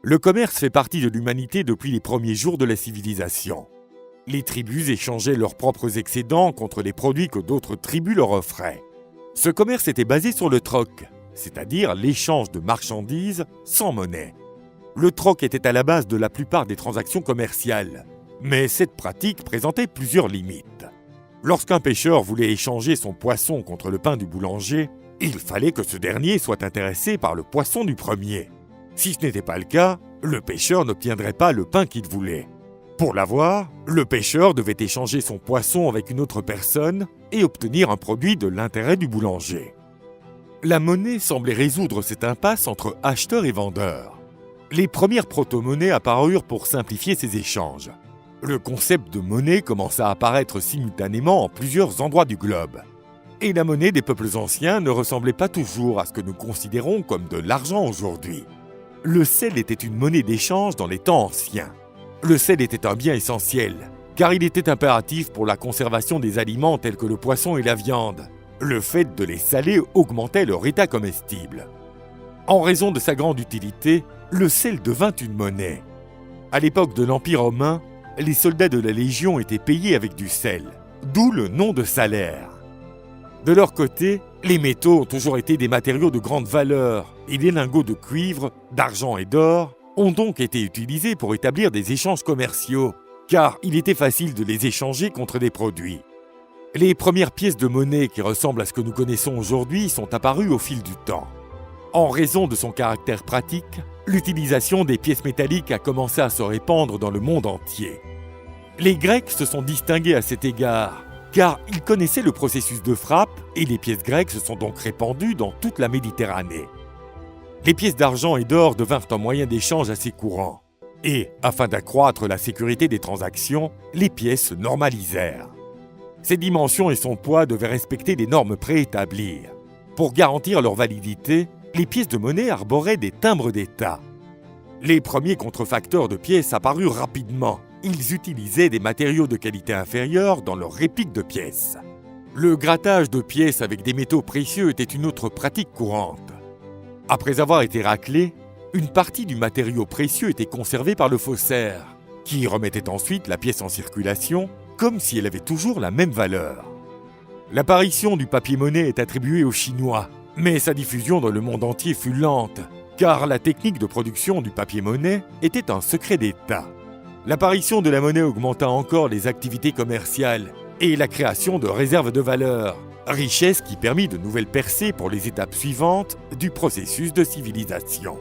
Le commerce fait partie de l'humanité depuis les premiers jours de la civilisation. Les tribus échangeaient leurs propres excédents contre les produits que d'autres tribus leur offraient. Ce commerce était basé sur le troc, c'est-à-dire l'échange de marchandises sans monnaie. Le troc était à la base de la plupart des transactions commerciales, mais cette pratique présentait plusieurs limites. Lorsqu'un pêcheur voulait échanger son poisson contre le pain du boulanger, il fallait que ce dernier soit intéressé par le poisson du premier. Si ce n'était pas le cas, le pêcheur n'obtiendrait pas le pain qu'il voulait. Pour l'avoir, le pêcheur devait échanger son poisson avec une autre personne et obtenir un produit de l'intérêt du boulanger. La monnaie semblait résoudre cette impasse entre acheteurs et vendeurs. Les premières proto-monnaies apparurent pour simplifier ces échanges. Le concept de monnaie commença à apparaître simultanément en plusieurs endroits du globe. Et la monnaie des peuples anciens ne ressemblait pas toujours à ce que nous considérons comme de l'argent aujourd'hui. Le sel était une monnaie d'échange dans les temps anciens. Le sel était un bien essentiel, car il était impératif pour la conservation des aliments tels que le poisson et la viande. Le fait de les saler augmentait leur état comestible. En raison de sa grande utilité, le sel devint une monnaie. À l'époque de l'Empire romain, les soldats de la Légion étaient payés avec du sel, d'où le nom de salaire. De leur côté, les métaux ont toujours été des matériaux de grande valeur et les lingots de cuivre, d'argent et d'or ont donc été utilisés pour établir des échanges commerciaux, car il était facile de les échanger contre des produits. Les premières pièces de monnaie qui ressemblent à ce que nous connaissons aujourd'hui sont apparues au fil du temps. En raison de son caractère pratique, l'utilisation des pièces métalliques a commencé à se répandre dans le monde entier. Les Grecs se sont distingués à cet égard, car ils connaissaient le processus de frappe et les pièces grecques se sont donc répandues dans toute la Méditerranée. Les pièces d'argent et d'or devinrent un moyen d'échange assez courant. Et, afin d'accroître la sécurité des transactions, les pièces se normalisèrent. Ses dimensions et son poids devaient respecter des normes préétablies. Pour garantir leur validité, les pièces de monnaie arboraient des timbres d'État. Les premiers contrefacteurs de pièces apparurent rapidement. Ils utilisaient des matériaux de qualité inférieure dans leurs répliques de pièces. Le grattage de pièces avec des métaux précieux était une autre pratique courante. Après avoir été raclé, une partie du matériau précieux était conservée par le faussaire, qui remettait ensuite la pièce en circulation comme si elle avait toujours la même valeur. L'apparition du papier-monnaie est attribuée aux Chinois, mais sa diffusion dans le monde entier fut lente, car la technique de production du papier-monnaie était un secret d'État. L'apparition de la monnaie augmenta encore les activités commerciales et la création de réserves de valeur, richesse qui permit de nouvelles percées pour les étapes suivantes du processus de civilisation.